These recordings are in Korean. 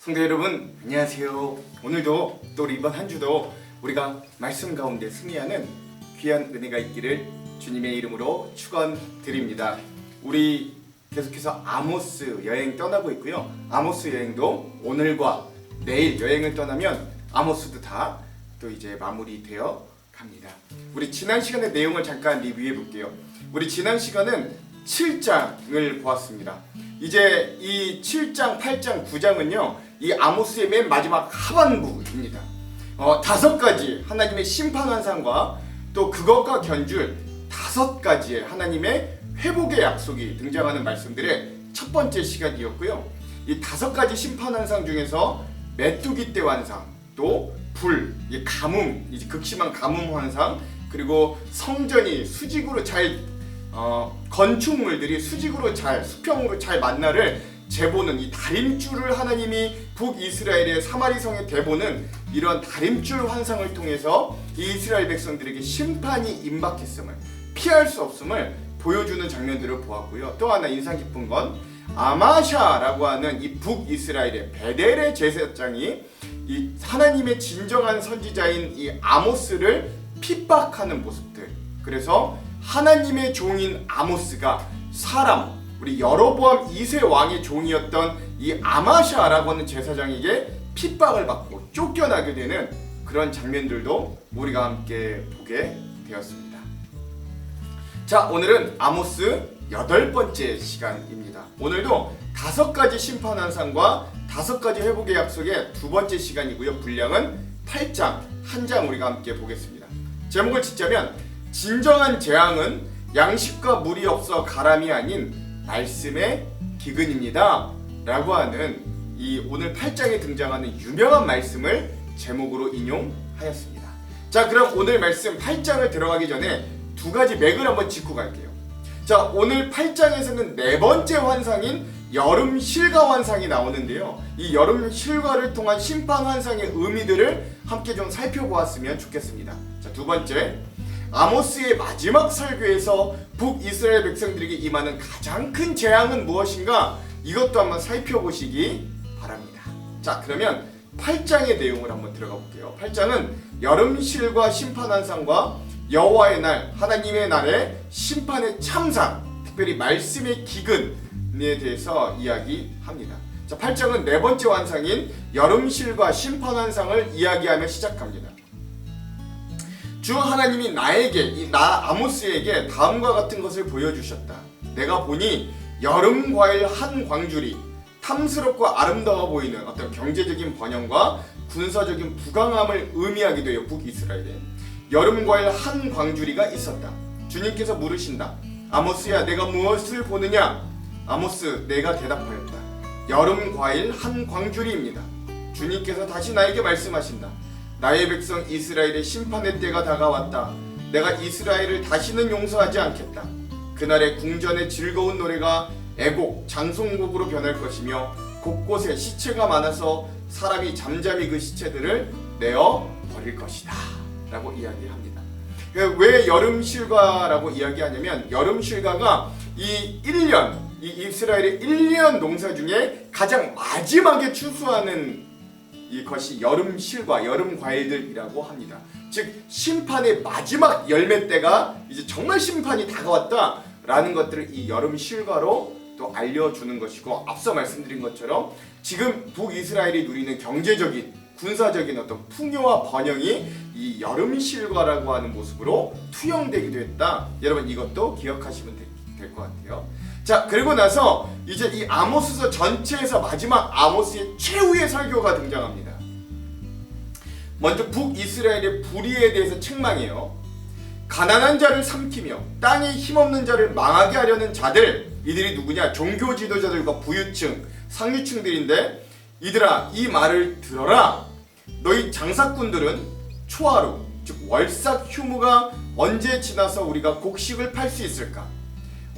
성도 여러분 안녕하세요. 오늘도 또 이번 한 주도 우리가 말씀 가운데 승리하는 귀한 은혜가 있기를 주님의 이름으로 축원드립니다. 우리 계속해서 아모스 여행 떠나고 있고요. 아모스 여행도 오늘과 내일 여행을 떠나면 아모스도 다 또 이제 마무리되어 갑니다. 우리 지난 시간의 내용을 잠깐 리뷰해 볼게요. 우리 지난 시간은 7장을 보았습니다. 이제 이 7장, 8장, 9장은요 이 아모스의 맨 마지막 하반부입니다. 5가지 하나님의 심판 환상과 또 그것과 견줄 5가지의 하나님의 회복의 약속이 등장하는 말씀들의 첫 번째 시간이었고요. 이 5가지 심판 환상 중에서 메뚜기 떼 환상, 또 불, 이 가뭄, 이제 극심한 가뭄 환상, 그리고 성전이 수직으로 잘 건축물들이 수직으로 잘 수평으로 잘 만나를 재보는 이 다림줄을 하나님이 북이스라엘의 사마리성에 대보는 이런 다림줄 환상을 통해서 이 이스라엘 백성들에게 심판이 임박했음을 피할 수 없음을 보여주는 장면들을 보았고요. 또 하나 인상 깊은 건 아마샤라고 하는 이 북이스라엘의 베델의 제사장이 이 하나님의 진정한 선지자인 이 아모스를 핍박하는 모습들. 그래서 하나님의 종인 아모스가 사람, 우리 여로보암 2세 왕의 종이었던 이 아마샤라고 하는 제사장에게 핍박을 받고 쫓겨나게 되는 그런 장면들도 우리가 함께 보게 되었습니다. 자, 오늘은 아모스 8번째 시간입니다. 오늘도 5가지 심판 환상과 5가지 회복의 약속의 2번째 시간이고요. 분량은 8장, 한 장 우리가 함께 보겠습니다. 제목을 짓자면 진정한 재앙은 양식과 물이 없어 가람이 아닌 말씀의 기근입니다 라고 하는 이 오늘 8장에 등장하는 유명한 말씀을 제목으로 인용하였습니다. 자, 그럼 오늘 말씀 8장을 들어가기 전에 2가지 맥을 한번 짚고 갈게요. 자, 오늘 8장에서는 4번째 환상인 여름 실과 환상이 나오는데요. 이 여름 실과를 통한 심판 환상의 의미들을 함께 좀 살펴보았으면 좋겠습니다. 자, 2번째, 아모스의 마지막 설교에서 북이스라엘 백성들에게 임하는 가장 큰 재앙은 무엇인가? 이것도 한번 살펴보시기 바랍니다. 자, 그러면 8장의 내용을 한번 들어가 볼게요. 8장은 여름 실과 심판 환상과 여호와의 날, 하나님의 날의 심판의 참상, 특별히 말씀의 기근에 대해서 이야기합니다. 자, 8장은 4번째 환상인 여름실과 심판 환상을 이야기하며 시작합니다. 주 하나님이 나에게, 나 아모스에게 다음과 같은 것을 보여주셨다. 내가 보니 여름 과일 한 광줄이 탐스럽고 아름다워 보이는 어떤 경제적인 번영과 군사적인 부강함을 의미하기도 해요. 북이스라엘에 여름 과일 한 광주리가 있었다. 주님께서 물으신다. 아모스야, 내가 무엇을 보느냐? 아모스, 내가 대답하였다. 여름 과일 한 광주리입니다. 주님께서 다시 나에게 말씀하신다. 나의 백성 이스라엘의 심판의 때가 다가왔다. 내가 이스라엘을 다시는 용서하지 않겠다. 그날의 궁전의 즐거운 노래가 애곡, 장송곡으로 변할 것이며 곳곳에 시체가 많아서 사람이 잠잠히 그 시체들을 내어 버릴 것이다 라고 이야기합니다. 왜 여름실과라고 이야기하냐면 여름실과가 이 1년, 이 이스라엘의 1년 농사 중에 가장 마지막에 추수하는 이것이 여름실과 여름 과일들이라고 합니다. 즉 심판의 마지막 열매 때가 이제 정말 심판이 다가왔다라는 것들을 이 여름실과로 또 알려주는 것이고, 앞서 말씀드린 것처럼 지금 북이스라엘이 누리는 경제적인 군사적인 어떤 풍요와 번영이 이 여름실과라고 하는 모습으로 투영되기도 했다. 여러분 이것도 기억하시면 될 것 같아요. 자, 그리고 나서 이제 이 아모스서 전체에서 마지막 아모스의 최후의 설교가 등장합니다. 먼저 북이스라엘의 불의에 대해서 책망해요. 가난한 자를 삼키며 땅에 힘없는 자를 망하게 하려는 자들, 이들이 누구냐? 종교 지도자들과 부유층, 상류층들인데, 이들아 이 말을 들어라. 너희 장사꾼들은 초하루, 즉 월삭 휴무가 언제 지나서 우리가 곡식을 팔 수 있을까?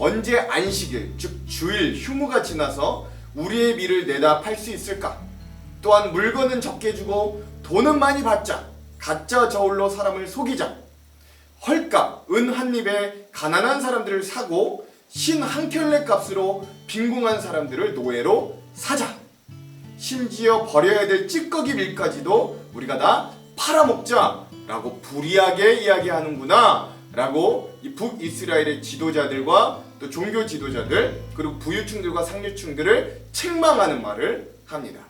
언제 안식일, 즉 주일 휴무가 지나서 우리의 밀을 내다 팔 수 있을까? 또한 물건은 적게 주고 돈은 많이 받자. 가짜 저울로 사람을 속이자. 헐값, 은 한 입에 가난한 사람들을 사고 신 한 켤레 값으로 빈궁한 사람들을 노예로 사자. 심지어 버려야 될 찌꺼기 밀까지도 우리가 다 팔아먹자라고 불이하게 이야기하는구나 라고 이 북이스라엘의 지도자들과 또 종교 지도자들 그리고 부유층들과 상류층들을 책망하는 말을 합니다.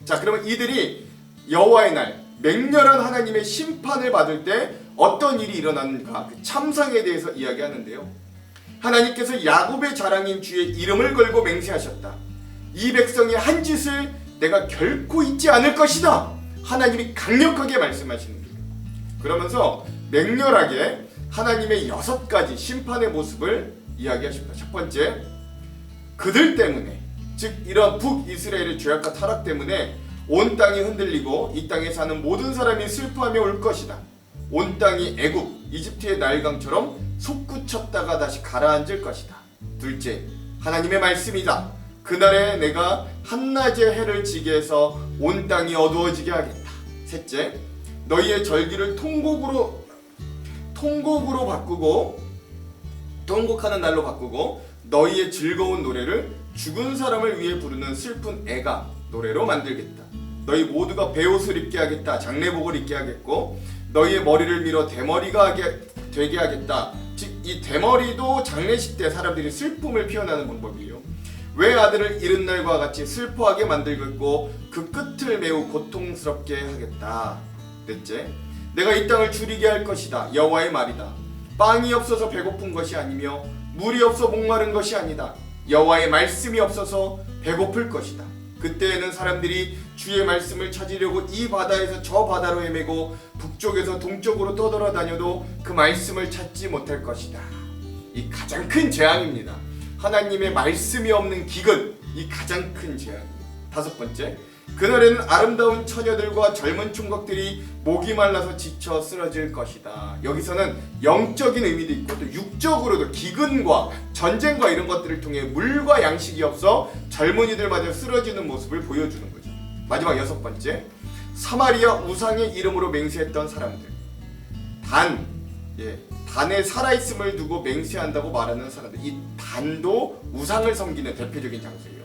자, 그러면 이들이 여호와의 날 맹렬한 하나님의 심판을 받을 때 어떤 일이 일어나는가 그 참상에 대해서 이야기하는데요. 하나님께서 야곱의 자랑인 주의 이름을 걸고 맹세하셨다. 이 백성의 한 짓을 내가 결코 잊지 않을 것이다. 하나님이 강력하게 말씀하시는 거예요. 그러면서 맹렬하게 하나님의 6가지 심판의 모습을 이야기하십니다. 첫 번째, 그들 때문에, 즉 이런 북이스라엘의 죄악과 타락 때문에 온 땅이 흔들리고 이 땅에 사는 모든 사람이 슬퍼하며 울 것이다. 온 땅이 애굽, 이집트의 나일강처럼 솟구쳤다가 다시 가라앉을 것이다. 둘째, 하나님의 말씀이다. 그날에 내가 한낮에 해를 지게 해서 온 땅이 어두워지게 하겠다. 셋째, 너희의 절기를 통곡으로 바꾸고 통곡하는 날로 바꾸고 너희의 즐거운 노래를 죽은 사람을 위해 부르는 슬픈 애가 노래로 만들겠다. 너희 모두가 베옷을 입게 하겠다. 장례복을 입게 하겠고 너희의 머리를 밀어 대머리가 되게 하겠다. 즉 이 대머리도 장례식 때 사람들이 슬픔을 표현하는 방법이에요. 왜 아들을 잃은 날과 같이 슬퍼하게 만들겠고 그 끝을 매우 고통스럽게 하겠다. 넷째, 내가 이 땅을 줄이게 할 것이다. 여호와의 말이다. 빵이 없어서 배고픈 것이 아니며 물이 없어 목마른 것이 아니다. 여호와의 말씀이 없어서 배고플 것이다. 그때에는 사람들이 주의 말씀을 찾으려고 이 바다에서 저 바다로 헤매고 북쪽에서 동쪽으로 떠돌아다녀도 그 말씀을 찾지 못할 것이다. 이 가장 큰 재앙입니다. 하나님의 말씀이 없는 기근, 이 가장 큰 재앙입니다. 다섯 번째, 그날에는 아름다운 처녀들과 젊은 총각들이 목이 말라서 지쳐 쓰러질 것이다. 여기서는 영적인 의미도 있고 또 육적으로도 기근과 전쟁과 이런 것들을 통해 물과 양식이 없어 젊은이들마저 쓰러지는 모습을 보여주는 거죠. 마지막 여섯 번째, 사마리아 우상의 이름으로 맹세했던 사람들. 단에 살아있음을 두고 맹세한다고 말하는 사람들. 이 단도 우상을 섬기는 대표적인 장소예요.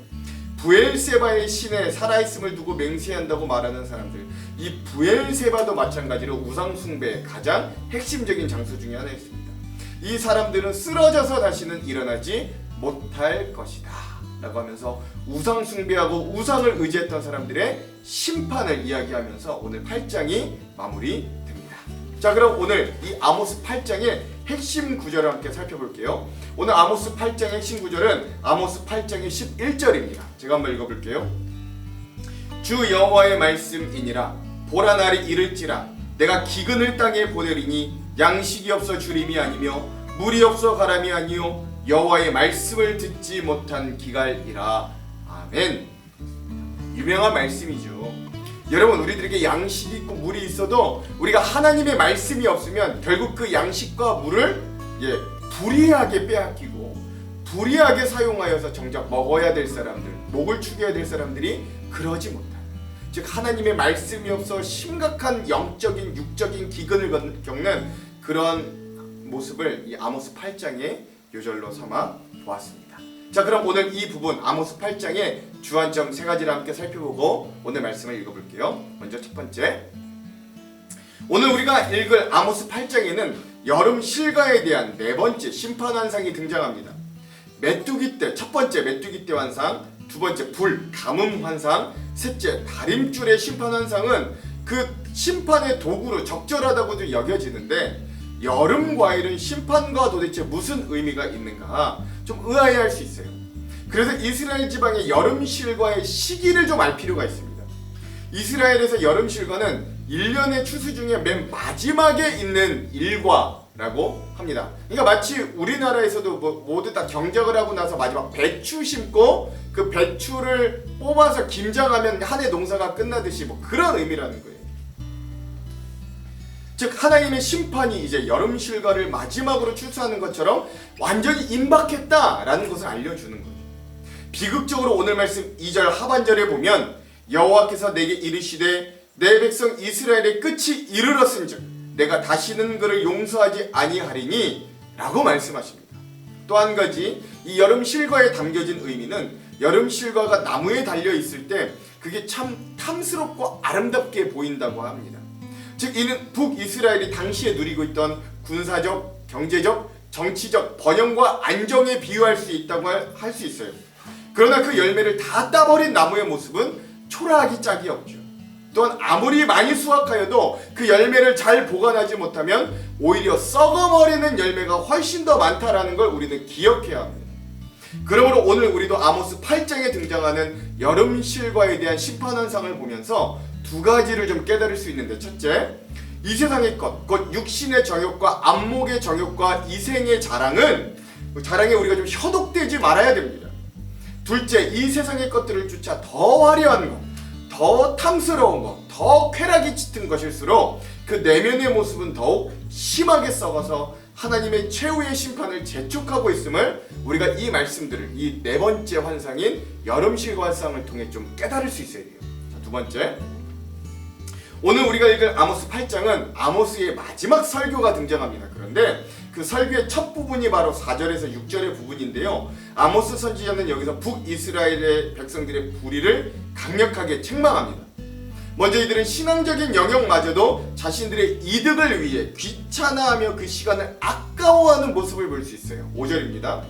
부엘세바의 신에 살아있음을 두고 맹세한다고 말하는 사람들. 이 부엘세바도 마찬가지로 우상숭배의 가장 핵심적인 장소 중에 하나였습니다. 이 사람들은 쓰러져서 다시는 일어나지 못할 것이다 라고 하면서 우상숭배하고 우상을 의지했던 사람들의 심판을 이야기하면서 오늘 8장이 마무리됩니다. 자, 그럼 오늘 이 아모스 8장의 핵심 구절을 함께 살펴볼게요. 오늘 아모스 8장의 핵심 구절은 아모스 8장의 11절입니다. 제가 한번 읽어볼게요. 주 여호와의 말씀이니라. 보라 날이 이를지라. 내가 기근을 땅에 보내리니 양식이 없어 주림이 아니며 물이 없어 가람이 아니요 여호와의 말씀을 듣지 못한 기갈이라. 아멘. 유명한 말씀이죠. 여러분, 우리들에게 양식이 있고 물이 있어도 우리가 하나님의 말씀이 없으면 결국 그 양식과 물을 불의하게 빼앗기고 불의하게 사용하여서 정작 먹어야 될 사람들, 목을 축여야 될 사람들이 그러지 못하는, 즉 하나님의 말씀이 없어 심각한 영적인 육적인 기근을 겪는 그런 모습을 이 아모스 8장의 요절로 삼아 보았습니다. 자, 그럼 오늘 이 부분 아모스 8장의 주안점 3가지를 함께 살펴보고 오늘 말씀을 읽어볼게요. 먼저 첫 번째, 오늘 우리가 읽을 아모스 8장에는 여름 실과에 대한 4번째 심판 환상이 등장합니다. 메뚜기 때, 첫 번째 메뚜기 때 환상, 두 번째 불 가뭄 환상, 셋째 다림줄의 심판 환상은 그 심판의 도구로 적절하다고도 여겨지는데, 여름 과일은 심판과 도대체 무슨 의미가 있는가 좀 의아해할 수 있어요. 그래서 이스라엘 지방의 여름 실과의 시기를 좀 알 필요가 있습니다. 이스라엘에서 여름 실과는 1년의 추수 중에 맨 마지막에 있는 일과라고 합니다. 그러니까 마치 우리나라에서도 모두 다 경작을 하고 나서 마지막 배추 심고 그 배추를 뽑아서 김장하면 한 해 농사가 끝나듯이 그런 의미라는 거예요. 즉 하나님의 심판이 이제 여름 실과를 마지막으로 추수하는 것처럼 완전히 임박했다라는 것을 알려주는 거예요. 비극적으로 오늘 말씀 2절 하반절에 보면 여호와께서 내게 이르시되 내 백성 이스라엘의 끝이 이르렀은즉 내가 다시는 그를 용서하지 아니하리니 라고 말씀하십니다. 또 한 가지, 이 여름 실과에 담겨진 의미는 여름 실과가 나무에 달려 있을 때 그게 참 탐스럽고 아름답게 보인다고 합니다. 즉 이는 북이스라엘이 당시에 누리고 있던 군사적, 경제적, 정치적 번영과 안정에 비유할 수 있다고 할 수 있어요. 그러나 그 열매를 다 따버린 나무의 모습은 초라하기 짝이 없죠. 또한 아무리 많이 수확하여도 그 열매를 잘 보관하지 못하면 오히려 썩어버리는 열매가 훨씬 더 많다라는 걸 우리는 기억해야 합니다. 그러므로 오늘 우리도 아모스 8장에 등장하는 여름실과에 대한 심판환상을 보면서 두 가지를 좀 깨달을 수 있는데, 첫째, 이 세상의 것, 곧 육신의 정욕과 안목의 정욕과 이생의 자랑에 우리가 좀 현혹되지 말아야 됩니다. 둘째, 이 세상의 것들을 쫓아 더 화려한 것, 더 탐스러운 것, 더 쾌락이 짙은 것일수록 그 내면의 모습은 더욱 심하게 썩어서 하나님의 최후의 심판을 재촉하고 있음을 우리가 이 말씀들을, 이 네 번째 환상인 여름실과 환상을 통해 좀 깨달을 수 있어야 돼요. 자, 두 번째, 오늘 우리가 읽을 아모스 8장은 아모스의 마지막 설교가 등장합니다. 그런데 그 설교의 첫 부분이 바로 4절에서 6절의 부분인데요. 아모스 선지자는 여기서 북이스라엘의 백성들의 불의를 강력하게 책망합니다. 먼저 이들은 신앙적인 영역마저도 자신들의 이득을 위해 귀찮아하며 그 시간을 아까워하는 모습을 볼 수 있어요. 5절입니다.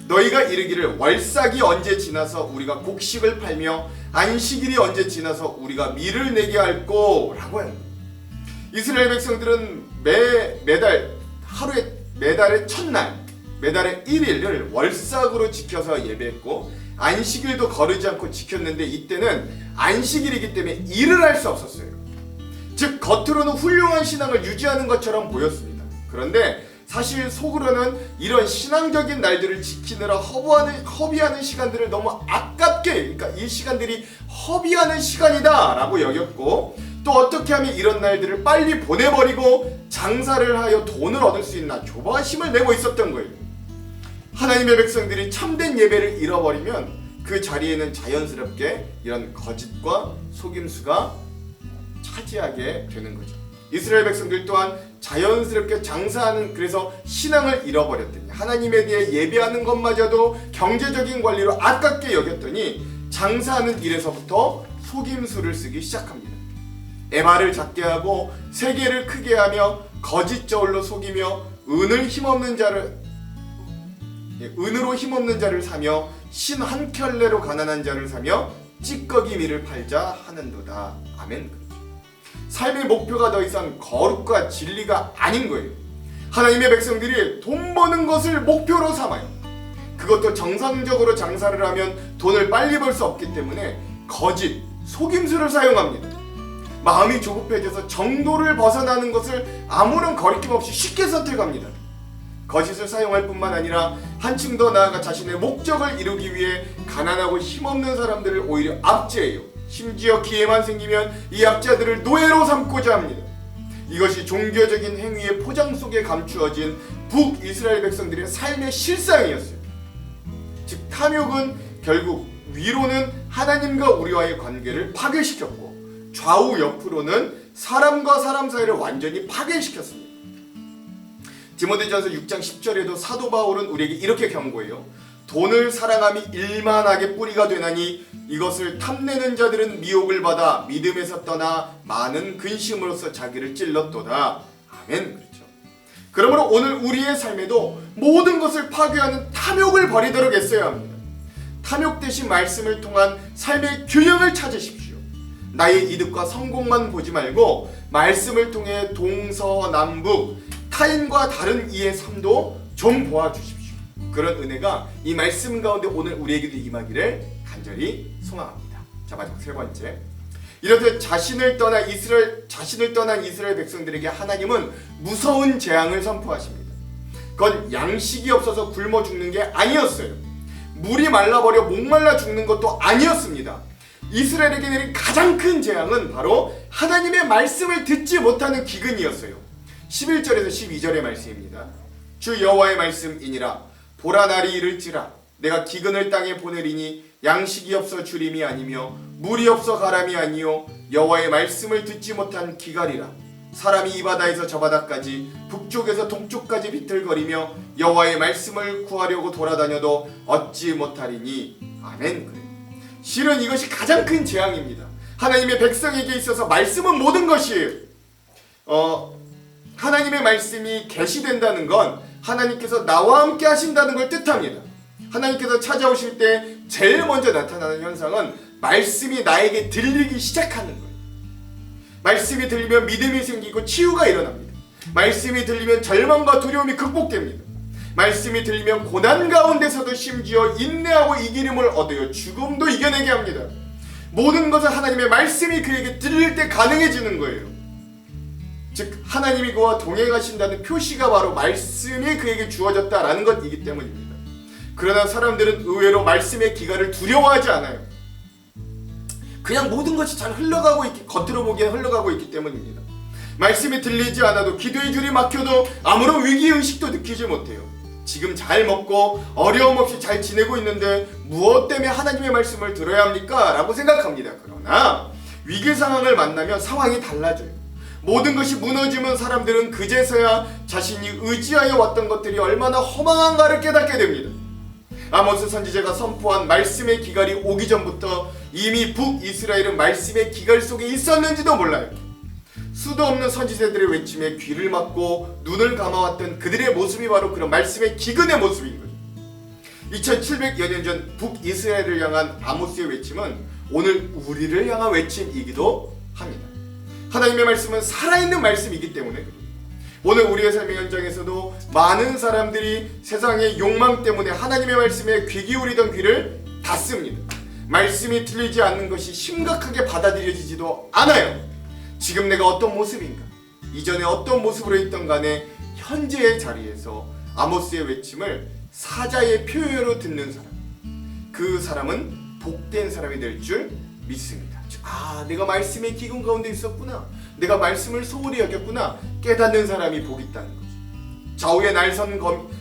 너희가 이르기를 월삭이 언제 지나서 우리가 곡식을 팔며 안식일이 언제 지나서 우리가 밀을 내게 할꼬? 라고 해요. 이스라엘 백성들은 매달의 첫날, 매달의 1일을 월삭으로 지켜서 예배했고 안식일도 거르지 않고 지켰는데 이때는 안식일이기 때문에 일을 할 수 없었어요. 즉 겉으로는 훌륭한 신앙을 유지하는 것처럼 보였습니다. 그런데 사실 속으로는 이런 신앙적인 날들을 지키느라 허비하는 시간들을 너무 아깝게, 그러니까 이 시간들이 허비하는 시간이다 라고 여겼고, 또 어떻게 하면 이런 날들을 빨리 보내버리고 장사를 하여 돈을 얻을 수 있나 조바심을 내고 있었던 거예요. 하나님의 백성들이 참된 예배를 잃어버리면 그 자리에는 자연스럽게 이런 거짓과 속임수가 차지하게 되는 거죠. 이스라엘 백성들 또한 자연스럽게 그래서 신앙을 잃어버렸더니, 하나님에 대해 예배하는 것마저도 경제적인 관리로 아깝게 여겼더니 장사하는 일에서부터 속임수를 쓰기 시작합니다. 에바를 작게 하고 세계를 크게 하며 거짓 저울로 속이며 은으로 힘없는 자를 사며 신 한 켤레로 가난한 자를 사며 찌꺼기 밀을 팔자 하는도다. 아멘. 삶의 목표가 더 이상 거룩과 진리가 아닌 거예요. 하나님의 백성들이 돈 버는 것을 목표로 삼아요. 그것도 정상적으로 장사를 하면 돈을 빨리 벌 수 없기 때문에 거짓, 속임수를 사용합니다. 마음이 조급해져서 정도를 벗어나는 것을 아무런 거리낌 없이 쉽게 선택합니다. 거짓을 사용할 뿐만 아니라 한층 더 나아가 자신의 목적을 이루기 위해 가난하고 힘없는 사람들을 오히려 압제해요. 심지어 기회만 생기면 이 약자들을 노예로 삼고자 합니다. 이것이 종교적인 행위의 포장 속에 감추어진 북이스라엘 백성들의 삶의 실상이었어요. 즉 탐욕은 결국 위로는 하나님과 우리와의 관계를 파괴시켰고, 좌우 옆으로는 사람과 사람 사이를 완전히 파괴시켰습니다. 디모데전서 6장 10절에도 사도 바울은 우리에게 이렇게 경고해요. 돈을 사랑함이 일만하게 뿌리가 되나니 이것을 탐내는 자들은 미혹을 받아 믿음에서 떠나 많은 근심으로써 자기를 찔렀도다. 아멘. 그렇죠. 그러므로 오늘 우리의 삶에도 모든 것을 파괴하는 탐욕을 버리도록 애써야 합니다. 탐욕 대신 말씀을 통한 삶의 균형을 찾으십시오. 나의 이득과 성공만 보지 말고 말씀을 통해 동서남북 타인과 다른 이의 삶도 좀 보아주십시오. 그런 은혜가 이 말씀 가운데 오늘 우리에게도 임하기를 간절히 소망합니다. 자, 마지막 세 번째, 이렇듯 자신을 떠난 이스라엘 백성들에게 하나님은 무서운 재앙을 선포하십니다. 그건 양식이 없어서 굶어 죽는 게 아니었어요. 물이 말라버려 목말라 죽는 것도 아니었습니다. 이스라엘에게 내린 가장 큰 재앙은 바로 하나님의 말씀을 듣지 못하는 기근이었어요. 11절에서 12절의 말씀입니다. 주 여호와의 말씀이니라. 보라 날이 이를지라. 내가 기근을 땅에 보내리니 양식이 없어 주림이 아니며 물이 없어 가람이 아니요 여호와의 말씀을 듣지 못한 기갈이라. 사람이 이 바다에서 저 바다까지 북쪽에서 동쪽까지 비틀거리며 여호와의 말씀을 구하려고 돌아다녀도 얻지 못하리니. 아멘. 그래. 실은 이것이 가장 큰 재앙입니다. 하나님의 백성에게 있어서 말씀은 모든 것이에요. 하나님의 말씀이 계시된다는 건 하나님께서 나와 함께 하신다는 걸 뜻합니다. 하나님께서 찾아오실 때 제일 먼저 나타나는 현상은 말씀이 나에게 들리기 시작하는 거예요. 말씀이 들리면 믿음이 생기고 치유가 일어납니다. 말씀이 들리면 절망과 두려움이 극복됩니다. 말씀이 들리면 고난 가운데서도 심지어 인내하고 이기림을 얻어요. 죽음도 이겨내게 합니다. 모든 것은 하나님의 말씀이 그에게 들릴 때 가능해지는 거예요. 즉 하나님이 그와 동행하신다는 표시가 바로 말씀이 그에게 주어졌다라는 것이기 때문입니다. 그러나 사람들은 의외로 말씀의 기가를 두려워하지 않아요. 그냥 모든 것이 잘 흘러가고 있기, 겉으로 보기엔 흘러가고 있기 때문입니다. 말씀이 들리지 않아도 기도의 줄이 막혀도 아무런 위기의식도 느끼지 못해요. 지금 잘 먹고 어려움 없이 잘 지내고 있는데 무엇 때문에 하나님의 말씀을 들어야 합니까? 라고 생각합니다. 그러나 위기 상황을 만나면 상황이 달라져요. 모든 것이 무너지면 사람들은 그제서야 자신이 의지하여 왔던 것들이 얼마나 허망한가를 깨닫게 됩니다. 아모스 선지자가 선포한 말씀의 기갈이 오기 전부터 이미 북이스라엘은 말씀의 기갈 속에 있었는지도 몰라요. 수도 없는 선지자들의 외침에 귀를 막고 눈을 감아왔던 그들의 모습이 바로 그런 말씀의 기근의 모습인 거죠. 2700여 년 전 북이스라엘을 향한 아모스의 외침은 오늘 우리를 향한 외침이기도 합니다. 하나님의 말씀은 살아있는 말씀이기 때문에 오늘 우리의 삶의 현장에서도 많은 사람들이 세상의 욕망 때문에 하나님의 말씀에 귀 기울이던 귀를 닫습니다. 말씀이 들리지 않는 것이 심각하게 받아들여지지도 않아요. 지금 내가 어떤 모습인가, 이전에 어떤 모습으로 있던 간에 현재의 자리에서 아모스의 외침을 사자의 표현으로 듣는 사람, 그 사람은 복된 사람이 될 줄 믿습니다. 내가 말씀의 기근 가운데 있었구나, 내가 말씀을 소홀히 여겼구나 깨닫는 사람이 복 있다는 거죠.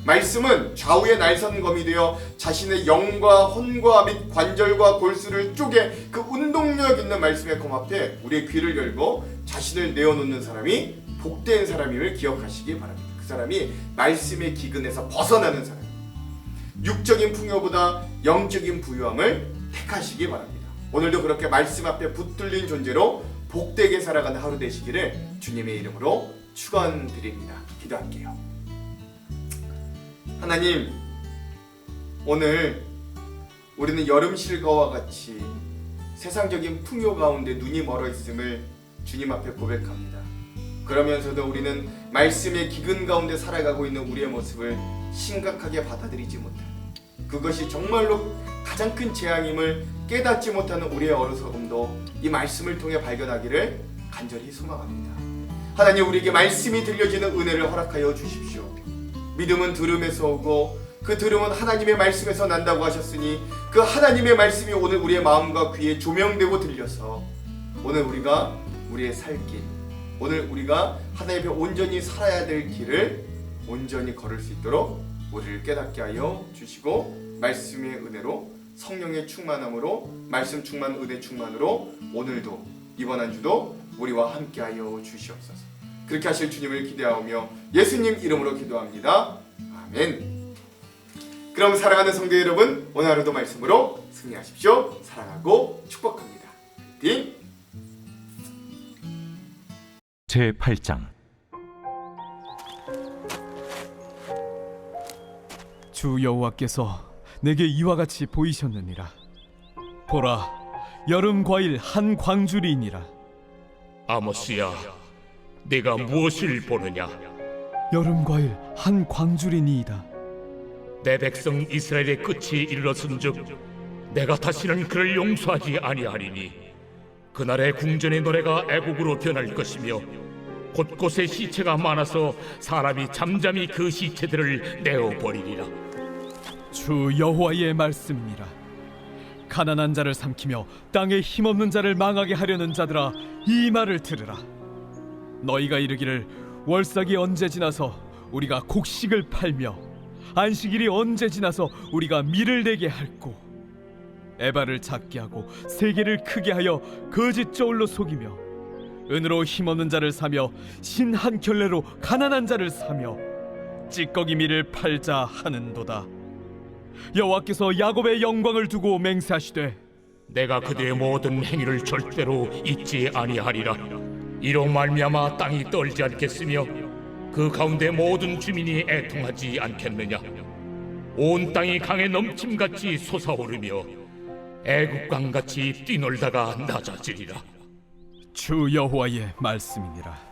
말씀은 좌우의 날선검이 되어 자신의 영과 혼과 및 관절과 골수를 쪼개 그 운동력 있는 말씀의 검 앞에 우리의 귀를 열고 자신을 내어놓는 사람이 복된 사람임을 기억하시기 바랍니다. 그 사람이 말씀의 기근에서 벗어나는 사람, 육적인 풍요보다 영적인 부유함을 택하시기 바랍니다. 오늘도 그렇게 말씀 앞에 붙들린 존재로 복되게 살아가는 하루 되시기를 주님의 이름으로 축원드립니다. 기도할게요. 하나님, 오늘 우리는 여름 실과와 같이 세상적인 풍요 가운데 눈이 멀어 있음을 주님 앞에 고백합니다. 그러면서도 우리는 말씀의 기근 가운데 살아가고 있는 우리의 모습을 심각하게 받아들이지 못합니다. 그것이 정말로 가장 큰 재앙임을 깨닫지 못하는 우리의 어리석음도 이 말씀을 통해 발견하기를 간절히 소망합니다. 하나님, 우리에게 말씀이 들려지는 은혜를 허락하여 주십시오. 믿음은 들음에서 오고 그 들음은 하나님의 말씀에서 난다고 하셨으니 그 하나님의 말씀이 오늘 우리의 마음과 귀에 조명되고 들려서 오늘 우리가 우리의 살 길, 오늘 우리가 하나님 앞에 온전히 살아야 될 길을 온전히 걸을 수 있도록 우리를 깨닫게 하여 주시고 말씀의 은혜로 성령의 충만함으로 말씀 충만 은혜 충만으로 오늘도 이번 한 주도 우리와 함께하여 주시옵소서. 그렇게 하실 주님을 기대하오며 예수님 이름으로 기도합니다. 아멘. 그럼 사랑하는 성도 여러분, 오늘 하루도 말씀으로 승리하십시오. 사랑하고 축복합니다. 화이팅! 제8장 주 여호와께서 내게 이와 같이 보이셨느니라. 보라, 여름 과일 한 광주리이니라. 아모스야, 네가 무엇을 보느냐? 여름 과일 한 광주리니이다. 내 백성 이스라엘의 끝이 이르렀은즉 내가 다시는 그를 용서하지 아니하리니 그날의 궁전의 노래가 애곡으로 변할 것이며 곳곳에 시체가 많아서 사람이 잠잠히 그 시체들을 내어버리리라. 주 여호와의 말씀이니라. 가난한 자를 삼키며 땅에 힘없는 자를 망하게 하려는 자들아, 이 말을 들으라. 너희가 이르기를 월삭이 언제 지나서 우리가 곡식을 팔며 안식일이 언제 지나서 우리가 밀을 내게 할꼬. 에바를 작게 하고 세계를 크게 하여 거짓 저울로 속이며 은으로 힘없는 자를 사며 신 한 켤레로 가난한 자를 사며 찌꺼기 밀을 팔자 하는도다. 여호와께서 야곱의 영광을 두고 맹세하시되 내가 그들의 모든 행위를 절대로 잊지 아니하리라. 이로 말미암아 땅이 떨지 않겠으며 그 가운데 모든 주민이 애통하지 않겠느냐. 온 땅이 강에 넘침같이 솟아오르며 애국강같이 뛰놀다가 낮아지리라. 주 여호와의 말씀이니라.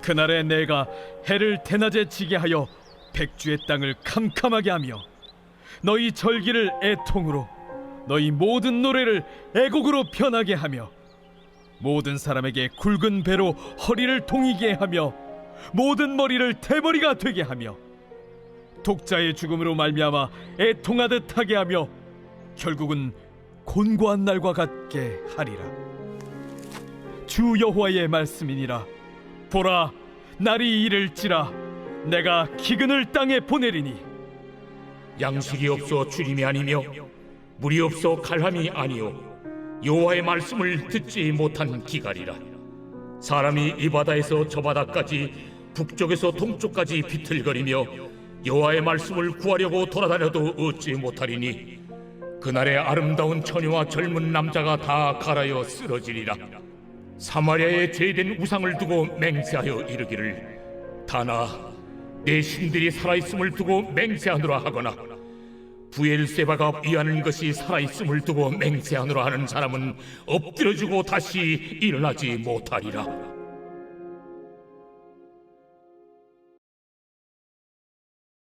그날에 내가 해를 대낮에 지게 하여 백주의 땅을 캄캄하게 하며 너희 절기를 애통으로 너희 모든 노래를 애곡으로 변하게 하며 모든 사람에게 굵은 배로 허리를 동이게 하며 모든 머리를 대머리가 되게 하며 독자의 죽음으로 말미암아 애통하듯 하게 하며 결국은 곤고한 날과 같게 하리라. 주 여호와의 말씀이니라. 보라, 날이 이를지라 내가 기근을 땅에 보내리니 양식이 없어 주림이 아니며 물이 없어 갈함이 아니요 여호와의 말씀을 듣지 못한 기갈이라. 사람이 이 바다에서 저 바다까지 북쪽에서 동쪽까지 비틀거리며 여호와의 말씀을 구하려고 돌아다녀도 얻지 못하리니 그날에 아름다운 처녀와 젊은 남자가 다 갈아여 쓰러지리라. 사마리아에 제된 우상을 두고 맹세하여 이르기를 다나 내 신들이 살아있음을 두고 맹세하노라 하거나 부엘세바가 위하는 것이 살아있음을 두고 맹세하노라 하는 사람은 엎드려지고 다시 일어나지 못하리라.